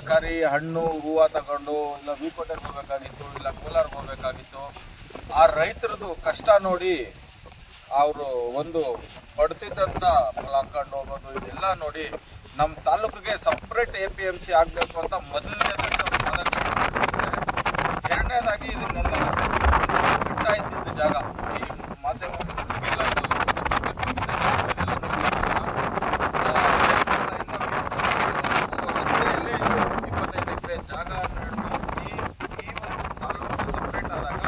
ತರಕಾರಿ ಹಣ್ಣು ಹೂವು ತಗೊಂಡು ಇಲ್ಲ ವಿಕೋಟೆಗೆ ಹೋಗಬೇಕಾಗಿತ್ತು, ಇಲ್ಲ ಕೋಲಾರ್ಗೆ ಹೋಗಬೇಕಾಗಿತ್ತು. ಆ ರೈತರದು ಕಷ್ಟ ನೋಡಿ ಅವರು ಒಂದು ಪಡ್ತಿದ್ದಂಥ ಹಾಕೊಂಡು ಹೋಗೋದು ಇದೆಲ್ಲ ನೋಡಿ ನಮ್ಮ ತಾಲೂಕಿಗೆ ಸಪ್ರೇಟ್ APMC ಆಗಬೇಕು ಅಂತ ಮೊದಲನೇದಾಗಿ ಅವ್ರು ಎರಡನೇದಾಗಿ ಇದನ್ನೆಲ್ಲ ಬಿಟ್ಟ ಇದ್ದಿದ್ದು ಜಾಗ ಈ ಮಾಧ್ಯಮ ಮಿತ್ರರಿಗೆಲ್ಲ ರಸ್ತೆಯಲ್ಲಿ 25 ಎಕರೆ ಜಾಗ ಈ ಒಂದು ತಾಲೂಕು ಸಪ್ರೇಟ್ ಆದಾಗ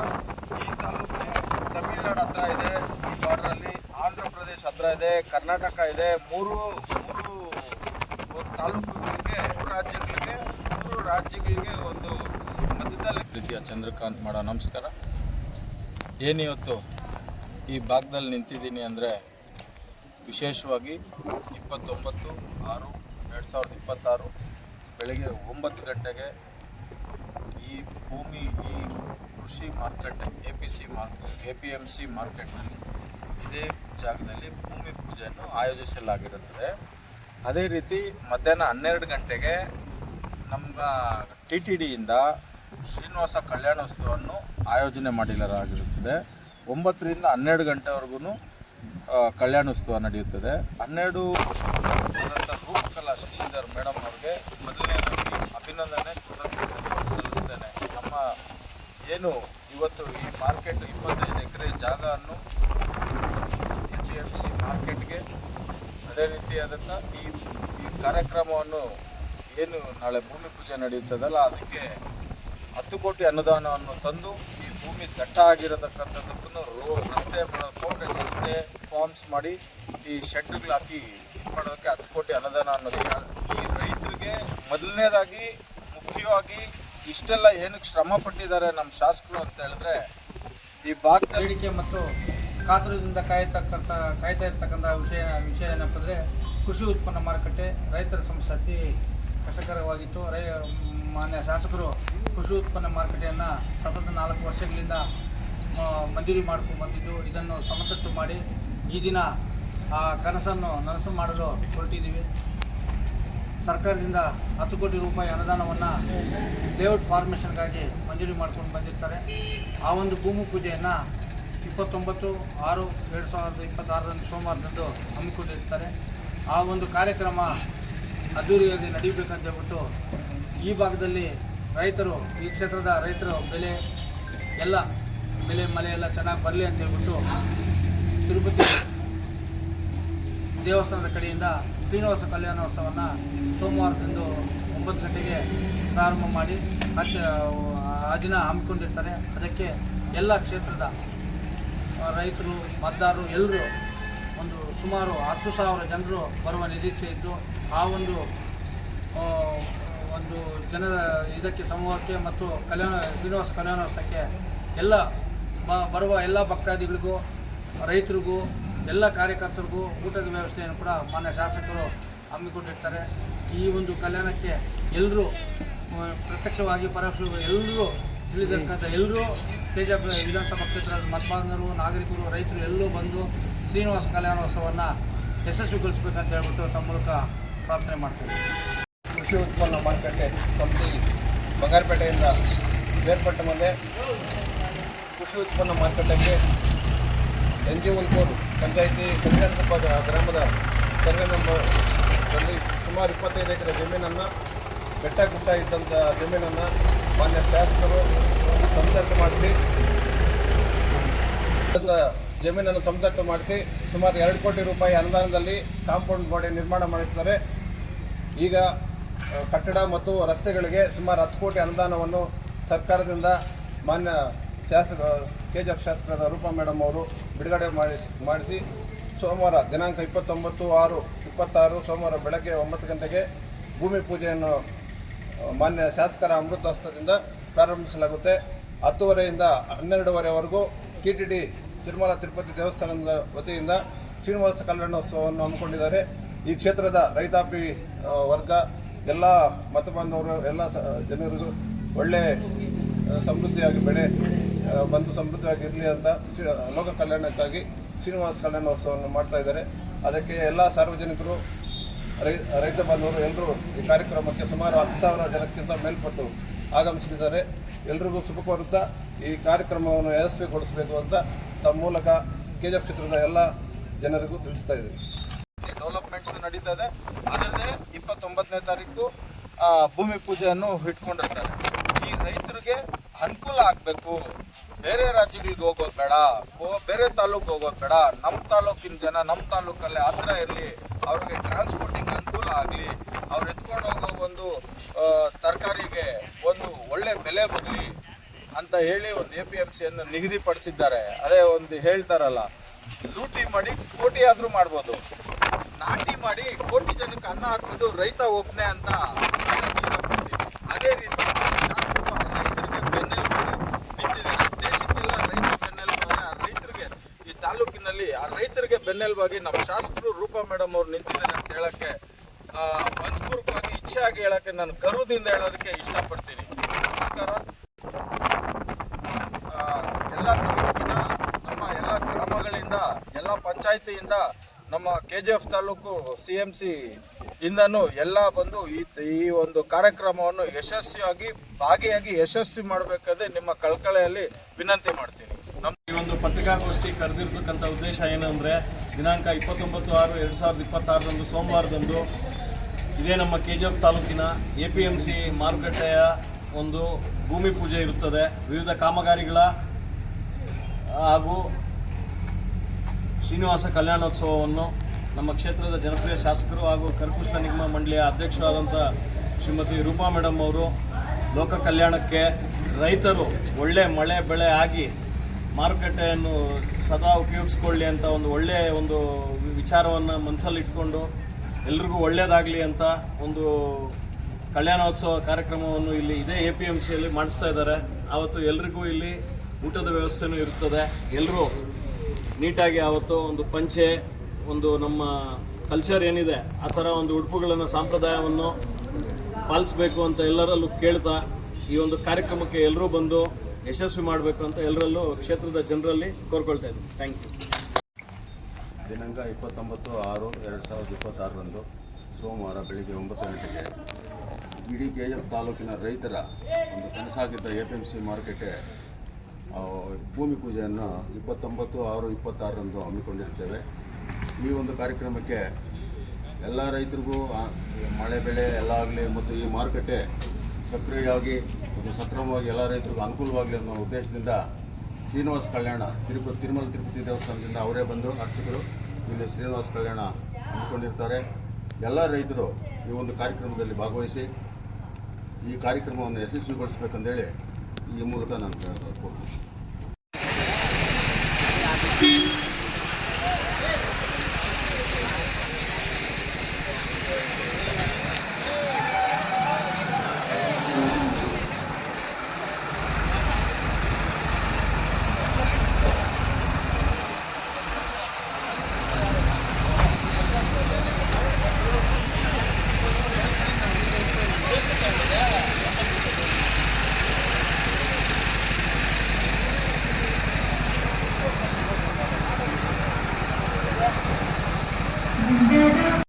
ಈ ತಾಲೂಕು ತಮಿಳ್ನಾಡು ಹತ್ರ ಇದೆ, ಈ ಬಾರ್ಡರಲ್ಲಿ ಆಂಧ್ರ ಪ್ರದೇಶ ಹತ್ರ ಇದೆ, ಕರ್ನಾಟಕ ಇದೆ. ಮೂರು ತಾಲೂಕುಗಳಿಗೆ ಮೂರು ರಾಜ್ಯಗಳಿಗೆ ಒಂದು ಮಧ್ಯದಲ್ಲಿ ರೀತಿಯ ಚಂದ್ರಕಾಂತ್ ಮಾಡೋ ನಮಸ್ಕಾರ. ಏನಿವತ್ತು ಈ ಭಾಗದಲ್ಲಿ ನಿಂತಿದ್ದೀನಿ ಅಂದರೆ ವಿಶೇಷವಾಗಿ 29/6/2026 ಬೆಳಗ್ಗೆ 9 ಗಂಟೆಗೆ ಈ ಭೂಮಿ ಈ ಕೃಷಿ ಮಾರ್ಕೆಟ್ APMC ಮಾರ್ಕೆಟ್ನಲ್ಲಿ ಇದೇ ಜಾಗದಲ್ಲಿ ಭೂಮಿ ಪೂಜೆಯನ್ನು ಆಯೋಜಿಸಲಾಗಿರುತ್ತದೆ. ಅದೇ ರೀತಿ ಮಧ್ಯಾಹ್ನ 12 ಗಂಟೆಗೆ ನಮ್ಮ TTDಯಿಂದ ಶ್ರೀನಿವಾಸ ಕಲ್ಯಾಣೋತ್ಸವವನ್ನು ಆಯೋಜನೆ ಮಾಡಲಾಗಿರುತ್ತದೆ. 9 ರಿಂದ 12 ಗಂಟೆವರೆಗೂ ಕಲ್ಯಾಣೋತ್ಸವ ನಡೆಯುತ್ತದೆ. 12 ರೂಪಕಲಾ ಶಶಿಧರ್ ಮೇಡಮ್ ಅವ್ರಿಗೆ ಮೊದಲನೇದಾಗಿ ಅಭಿನಂದನೆ ಸಲ್ಲಿಸ್ತೇನೆ. ನಮ್ಮ ಏನು ಇವತ್ತು ಈ ಮಾರ್ಕೆಟ್ 25 ಎಕರೆ ಜಾಗವನ್ನು APMC ಮಾರ್ಕೆಟ್ಗೆ ಅದೇ ರೀತಿಯಾದಂಥ ಈ ಕಾರ್ಯಕ್ರಮವನ್ನು ಏನು ನಾಳೆ ಭೂಮಿ ಪೂಜೆ ನಡೆಯುತ್ತದಲ್ಲ ಅದಕ್ಕೆ 10 ಕೋಟಿ ಅನುದಾನವನ್ನು ತಂದು ಈ ಭೂಮಿ ದಟ್ಟ ಆಗಿರತಕ್ಕಂಥದ್ದಕ್ಕೂ ರಸ್ತೆ ರಸ್ತೆ ಫಾರ್ಮ್ಸ್ ಮಾಡಿ ಈ ಶೆಡ್ಗಳು ಹಾಕಿ ಇದು ಮಾಡೋದಕ್ಕೆ 10 ಕೋಟಿ ಅನುದಾನ ಅನ್ನೋದು ಈ ರೈತರಿಗೆ ಮೊದಲನೇದಾಗಿ ಮುಖ್ಯವಾಗಿ ಇಷ್ಟೆಲ್ಲ ಏನಕ್ಕೆ ಶ್ರಮ ಪಟ್ಟಿದ್ದಾರೆ ನಮ್ಮ ಶಾಸಕರು ಅಂತ ಹೇಳಿದ್ರೆ ಈ ಭಾಗದ ಬೇಡಿಕೆ ಮತ್ತು ಕಾತುರದಿಂದ ಕಾಯ್ತಾ ಇರ್ತಕ್ಕಂಥ ವಿಷಯ ಏನಪ್ಪ ಅಂದರೆ ಕೃಷಿ ಉತ್ಪನ್ನ ಮಾರುಕಟ್ಟೆ ರೈತರ ಸಮಸ್ಯೆ ಅತಿ ಕಷ್ಟಕರವಾಗಿತ್ತು. ಮಾನ್ಯ ಶಾಸಕರು ಕೃಷಿ ಉತ್ಪನ್ನ ಮಾರುಕಟ್ಟೆಯನ್ನು ಸತತ 4 ವರ್ಷಗಳಿಂದ ಮಂಜೂರಿ ಮಾಡ್ಕೊಂಡು ಬಂದಿದ್ದು, ಇದನ್ನು ಸಮತಟ್ಟು ಮಾಡಿ ಈ ದಿನ ಆ ಕನಸನ್ನು ನನಸು ಮಾಡಲು ಹೊರಟಿದ್ದೀವಿ. ಸರ್ಕಾರದಿಂದ 10 ಕೋಟಿ ರೂಪಾಯಿ ಅನುದಾನವನ್ನು ಲೇಔಟ್ ಫಾರ್ಮೇಷನ್ಗಾಗಿ ಮಂಜೂರಿ ಮಾಡ್ಕೊಂಡು ಬಂದಿರ್ತಾರೆ. ಆ ಒಂದು ಭೂಮಿ ಪೂಜೆಯನ್ನು 29/6/2026 ಸೋಮವಾರದಂದು ಹಮ್ಮಿಕೊಂಡಿರ್ತಾರೆ. ಆ ಒಂದು ಕಾರ್ಯಕ್ರಮ ಅದ್ದೂರಿಯಾಗಿ ನಡೀಬೇಕಂತ ಹೇಳ್ಬಿಟ್ಟು ಈ ಭಾಗದಲ್ಲಿ ರೈತರು, ಈ ಕ್ಷೇತ್ರದ ರೈತರು ಬೆಳೆ ಮಳೆ ಎಲ್ಲ ಚೆನ್ನಾಗಿ ಬರಲಿ ಅಂತ ಹೇಳ್ಬಿಟ್ಟು ತಿರುಪತಿ ದೇವಸ್ಥಾನದ ಕಡೆಯಿಂದ ಶ್ರೀನಿವಾಸ ಕಲ್ಯಾಣೋತ್ಸವವನ್ನು ಸೋಮವಾರದಂದು 9 ಗಂಟೆಗೆ ಪ್ರಾರಂಭ ಮಾಡಿ ಆ ದಿನ ಹಮ್ಮಿಕೊಂಡಿರ್ತಾರೆ. ಅದಕ್ಕೆ ಎಲ್ಲ ಕ್ಷೇತ್ರದ ರೈತರು ಮತದಾರರು ಎಲ್ಲರೂ ಒಂದು ಸುಮಾರು 10,000 ಜನರು ಬರುವ ನಿರೀಕ್ಷೆ ಇದ್ದು, ಆ ಒಂದು ಜನರ ಇದಕ್ಕೆ ಸಮೂಹಕ್ಕೆ ಮತ್ತು ಶ್ರೀನಿವಾಸ ಕಲ್ಯಾಣೋತ್ಸವಕ್ಕೆ ಬರುವ ಎಲ್ಲ ಭಕ್ತಾದಿಗಳಿಗೂ ರೈತರಿಗೂ ಎಲ್ಲ ಕಾರ್ಯಕರ್ತರಿಗೂ ಊಟದ ವ್ಯವಸ್ಥೆಯನ್ನು ಕೂಡ ಮಾನ್ಯ ಶಾಸಕರು ಹಮ್ಮಿಕೊಂಡಿರ್ತಾರೆ. ಈ ಒಂದು ಕಲ್ಯಾಣಕ್ಕೆ ಎಲ್ಲರೂ ಪ್ರತ್ಯಕ್ಷವಾಗಿ ಪರೋಕ್ಷವಾಗಿ ಎಲ್ಲರೂ ತಿಳಿದಂಥ ಎಲ್ಲರೂ ತೇಜಾಪುರ ವಿಧಾನಸಭಾ ಕ್ಷೇತ್ರದ ಮತದಾರರು, ನಾಗರಿಕರು, ರೈತರು ಎಲ್ಲರೂ ಬಂದು ಶ್ರೀನಿವಾಸ ಕಲ್ಯಾಣೋತ್ಸವವನ್ನು ಯಶಸ್ವಿಗೊಳಿಸಬೇಕಂತ ಹೇಳ್ಬಿಟ್ಟು ತಮ್ಮ ಮೂಲಕ ಪ್ರಾರ್ಥನೆ ಮಾಡ್ತೀವಿ. ಕೃಷಿ ಉತ್ಪನ್ನ ಮಾರುಕಟ್ಟೆ ಸಮಿತಿ ಬಂಗಾರಪೇಟೆಯಿಂದ ಬೇರ್ಪಟ್ಟ ಮೇಲೆ ಕೃಷಿ ಉತ್ಪನ್ನ ಮಾರುಕಟ್ಟೆಗೆ NG ಹುಲ್ಕೂರು ಪಂಚಾಯಿತಿ ಕಲ್ಯಾಣಕೊಪ್ಪ ಗ್ರಾಮದ ಸರ್ವೆ ನಂಬರ್ದಲ್ಲಿ ಸುಮಾರು 25 ಎಕರೆ ಜಮೀನನ್ನು ಬೆಟ್ಟ ಗುಡ್ಡ ಇದ್ದಂಥ ಜಮೀನನ್ನು ಮಾನ್ಯ ಶಾಸಕರು ಸಮತಟ್ಟು ಮಾಡಿಸಿ ಜಮೀನನ್ನು ಸಮತಟ್ಟು ಮಾಡಿಸಿ ಸುಮಾರು 2 ಕೋಟಿ ರೂಪಾಯಿ ಅನುದಾನದಲ್ಲಿ ಕಾಂಪೌಂಡ್ ಗೋಡೆ ನಿರ್ಮಾಣ ಮಾಡಿರ್ತಾರೆ. ಈಗ ಕಟ್ಟಡ ಮತ್ತು ರಸ್ತೆಗಳಿಗೆ ಸುಮಾರು 10 ಕೋಟಿ ಅನುದಾನವನ್ನು ಸರ್ಕಾರದಿಂದ ಮಾನ್ಯ KGF ಶಾಸಕರಾದ ರೂಪಾ ಮೇಡಮ್ ಅವರು ಬಿಡುಗಡೆ ಮಾಡಿಸಿ ಸೋಮವಾರ ದಿನಾಂಕ 29/6/26 ಸೋಮವಾರ ಬೆಳಗ್ಗೆ 9 ಗಂಟೆಗೆ ಭೂಮಿ ಪೂಜೆಯನ್ನು ಮಾನ್ಯ ಶಾಸಕರ ಅಮೃತ ಹಸ್ತದಿಂದ ಪ್ರಾರಂಭಿಸಲಾಗುತ್ತೆ. 10:30ರಿಂದ 12:30ವರೆಗೂ TTD ತಿರುಮಲ ತಿರುಪತಿ ದೇವಸ್ಥಾನದ ವತಿಯಿಂದ ಶ್ರೀನಿವಾಸ ಕಲ್ಯಾಣೋತ್ಸವವನ್ನು ಹಮ್ಮಿಕೊಂಡಿದ್ದಾರೆ. ಈ ಕ್ಷೇತ್ರದ ರೈತಾಪಿ ವರ್ಗ ಎಲ್ಲ ಮತ ಬಾಂಧವರು ಎಲ್ಲ ಜನರಿಗೂ ಒಳ್ಳೆ ಸಮೃದ್ಧಿಯಾಗಿ ಬೆಳೆ ಬಂದು ಸಮೃದ್ಧಿಯಾಗಿರಲಿ ಅಂತ ಲೋಕ ಕಲ್ಯಾಣಕ್ಕಾಗಿ ಶ್ರೀನಿವಾಸ ಕಲ್ಯಾಣೋತ್ಸವವನ್ನು ಮಾಡ್ತಾ ಇದ್ದಾರೆ. ಅದಕ್ಕೆ ಎಲ್ಲ ಸಾರ್ವಜನಿಕರು ರೈತ ಬಾಂಧವರು ಎಲ್ಲರೂ ಈ ಕಾರ್ಯಕ್ರಮಕ್ಕೆ ಸುಮಾರು 10,000 ಜನಕ್ಕಿಂತ ಮೇಲ್ಪಟ್ಟು ಆಗಮಿಸಿದ್ದಾರೆ. ಎಲ್ರಿಗೂ ಶುಭ ಕೋರುತ್ತಾ ಈ ಕಾರ್ಯಕ್ರಮವನ್ನು ಯಶಸ್ವಿಗೊಳಿಸಬೇಕು ಅಂತ ತಮ್ಮ ಮೂಲಕ ಕೆಜಿಎಫ್ ಕ್ಷೇತ್ರದ ಎಲ್ಲ ಜನರಿಗೂ ತಿಳಿಸ್ತಾ ಇದ್ದೀವಿ. ಡೆವಲಪ್ಮೆಂಟ್ಸ್ ನಡೀತದೆ. ಅದರದೇ 29ನೇ ತಾರೀಕು ಭೂಮಿ ಪೂಜೆಯನ್ನು ಇಟ್ಕೊಂಡಿರ್ತಾರೆ. ಈ ರೈತರಿಗೆ ಅನುಕೂಲ ಆಗಬೇಕು, ಬೇರೆ ರಾಜ್ಯಗಳಿಗೆ ಹೋಗೋದು ಬೇಡ, ಬೇರೆ ತಾಲೂಕು ಹೋಗೋದು ಬೇಡ, ನಮ್ಮ ತಾಲೂಕಿನ ಜನ ನಮ್ಮ ತಾಲೂಕಲ್ಲೇ ಹತ್ರ ಇರಲಿ, ಅವ್ರಿಗೆ ಟ್ರಾನ್ಸ್ಪೋರ್ಟಿಂಗ್ ಅನುಕೂಲ ಆಗಲಿ, ಅವ್ರು ಎತ್ಕೊಂಡು ಹೋಗೋ ಒಂದು ತರಕಾರಿಗೆ ಒಂದು ಒಳ್ಳೆ ಬೆಲೆ ಬರಲಿ ಅಂತ ಹೇಳಿ ಒಂದು APMCಯನ್ನು ನಿಗದಿಪಡಿಸಿದ್ದಾರೆ. ಅದೇ ಒಂದು ಹೇಳ್ತಾರಲ್ಲ, ಲೂಟಿ ಮಾಡಿ ಕೋಟಿ ಆದರೂ ಮಾಡ್ಬೋದು, ನಾಟಿ ಮಾಡಿ ಕೋಟಿ ಜನಕ್ಕೆ ಅನ್ನ ಹಾಕೋದು ರೈತ ಒಬ್ಬನೇ ಅಂತ ಇಷ್ಟಪಡ್ತೀನಿ. ಅದೇ ರೀತಿ ಶಾಸಕರು ರೈತರಿಗೆ ಬೆನ್ನೆಲುಬಾಗಿ ನಿಂತಿದ್ದಾರೆ. ದೇಶಕ್ಕೆಲ್ಲ ರೈತ ಬೆನ್ನೆಲುಬಾಗಿ ಆ ರೈತರಿಗೆ ಈ ತಾಲೂಕಿನಲ್ಲಿ ಆ ರೈತರಿಗೆ ಬೆನ್ನೆಲುಬಾಗಿ ನಮ್ಮ ಶಾಸಕರು ರೂಪಾ ಮೇಡಮ್ ಅವ್ರು ನಿಂತಿದ್ದಾರೆ ಅಂತ ಹೇಳಕ್ಕೆ ಮನಸ್ಪೂರ್ವಕವಾಗಿ ಇಚ್ಛೆಯಾಗಿ ಹೇಳಕ್ಕೆ ನಾನು ಗರ್ವದಿಂದ ಹೇಳೋದಕ್ಕೆ ಇಷ್ಟಪಡ್ತೀನಿ. ನಮಸ್ಕಾರ. ಎಲ್ಲ ತಾಲೂಕಿನ ನಮ್ಮ ಎಲ್ಲ ಗ್ರಾಮಗಳಿಂದ ಎಲ್ಲ ಪಂಚಾಯಿತಿಯಿಂದ ನಮ್ಮ KGF ತಾಲೂಕು CMC ಇಂದನೂ ಎಲ್ಲ ಬಂದು ಈ ಒಂದು ಕಾರ್ಯಕ್ರಮವನ್ನು ಯಶಸ್ವಿಯಾಗಿ ಭಾಗಿಯಾಗಿ ಯಶಸ್ವಿ ಮಾಡಬೇಕಾದ್ರೆ ನಿಮ್ಮ ಕಳಕಳಿಯಲ್ಲಿ ವಿನಂತಿ ಮಾಡ್ತೀನಿ. ಈ ಒಂದು ಪತ್ರಿಕಾಗೋಷ್ಠಿ ಕರೆದಿರ್ತಕ್ಕಂಥ ಉದ್ದೇಶ ಏನಂದರೆ, ದಿನಾಂಕ 29/6/2026 ಸೋಮವಾರದಂದು ಇದೇ ನಮ್ಮ KGF ತಾಲೂಕಿನ APMC ಮಾರುಕಟ್ಟೆಯ ಒಂದು ಭೂಮಿ ಪೂಜೆ ಇರುತ್ತದೆ. ವಿವಿಧ ಕಾಮಗಾರಿಗಳ ಹಾಗೂ ಶ್ರೀನಿವಾಸ ಕಲ್ಯಾಣೋತ್ಸವವನ್ನು ನಮ್ಮ ಕ್ಷೇತ್ರದ ಜನಪ್ರಿಯ ಶಾಸಕರು ಹಾಗೂ ಕರಕುಶಲ ನಿಗಮ ಮಂಡಳಿಯ ಅಧ್ಯಕ್ಷರಾದಂಥ ಶ್ರೀಮತಿ ರೂಪಾ ಮೇಡಮ್ ಅವರು ಲೋಕ ಕಲ್ಯಾಣಕ್ಕೆ ರೈತರು ಒಳ್ಳೆ ಮಳೆ ಬೆಳೆ ಆಗಿ ಮಾರುಕಟ್ಟೆಯನ್ನು ಸದಾ ಉಪಯೋಗಿಸ್ಕೊಳ್ಳಿ ಅಂತ ಒಂದು ಒಳ್ಳೆಯ ಒಂದು ವಿಚಾರವನ್ನು ಮನಸ್ಸಲ್ಲಿಟ್ಕೊಂಡು ಎಲ್ರಿಗೂ ಒಳ್ಳೆಯದಾಗಲಿ ಅಂತ ಒಂದು ಕಲ್ಯಾಣೋತ್ಸವ ಕಾರ್ಯಕ್ರಮವನ್ನು ಇಲ್ಲಿ ಇದೇ APMCಯಲ್ಲಿ ಮಾಡಿಸ್ತಾ ಇದ್ದಾರೆ. ಆವತ್ತು ಎಲ್ರಿಗೂ ಇಲ್ಲಿ ಊಟದ ವ್ಯವಸ್ಥೆನೂ ಇರ್ತದೆ. ಎಲ್ಲರೂ ನೀಟಾಗಿ ಆವತ್ತು ಒಂದು ಪಂಚೆ, ಒಂದು ನಮ್ಮ ಕಲ್ಚರ್ ಏನಿದೆ ಆ ಥರ ಒಂದು ಉಡುಪುಗಳನ್ನು ಸಾಂಪ್ರದಾಯವನ್ನು ಪಾಲಿಸಬೇಕು ಅಂತ ಎಲ್ಲರಲ್ಲೂ ಕೇಳ್ತಾ ಈ ಒಂದು ಕಾರ್ಯಕ್ರಮಕ್ಕೆ ಎಲ್ಲರೂ ಬಂದು ಯಶಸ್ವಿ ಮಾಡಬೇಕು ಅಂತ ಎಲ್ಲರಲ್ಲೂ ಕ್ಷೇತ್ರದ ಜನರಲ್ಲಿ ಕೋರ್ಕೊಳ್ತಾ ಇದ್ದೀನಿ. Thank you. ದಿನಾಂಕ 29/6/2026 ಸೋಮವಾರ ಬೆಳಿಗ್ಗೆ 9 ಗಂಟೆಗೆ ಇಡೀ KGF ತಾಲೂಕಿನ ರೈತರ ಒಂದು ಕನಸಾಗಿದ್ದ APMC ಮಾರುಕಟ್ಟೆ ಭೂಮಿ ಪೂಜೆಯನ್ನು 29/6/26 ಹಮ್ಮಿಕೊಂಡಿರ್ತೇವೆ. ಈ ಒಂದು ಕಾರ್ಯಕ್ರಮಕ್ಕೆ ಎಲ್ಲ ರೈತರಿಗೂ ಮಳೆ ಬೆಳೆ ಎಲ್ಲ ಆಗಲಿ ಮತ್ತು ಈ ಮಾರುಕಟ್ಟೆ ಸಕ್ರಿಯವಾಗಿ ಮತ್ತು ಸಕ್ರಮವಾಗಿ ಎಲ್ಲ ರೈತರಿಗೂ ಅನುಕೂಲವಾಗಲಿ ಅನ್ನೋ ಉದ್ದೇಶದಿಂದ ಶ್ರೀನಿವಾಸ ಕಲ್ಯಾಣ ತಿರುಮಲ ತಿರುಪತಿ ದೇವಸ್ಥಾನದಿಂದ ಅವರೇ ಬಂದು ಅರ್ಚಕರು ಇಲ್ಲಿ ಶ್ರೀನಿವಾಸ ಕಲ್ಯಾಣ ಹಮ್ಮಿಕೊಂಡಿರ್ತಾರೆ. ಎಲ್ಲ ರೈತರು ಈ ಒಂದು ಕಾರ್ಯಕ್ರಮದಲ್ಲಿ ಭಾಗವಹಿಸಿ ಈ ಕಾರ್ಯಕ್ರಮವನ್ನು ಯಶಸ್ವಿಗೊಳಿಸಬೇಕಂತೇಳಿ ಈ ಮೂಲಕ ನಾನು ಕೋರ್ತೀನಿ.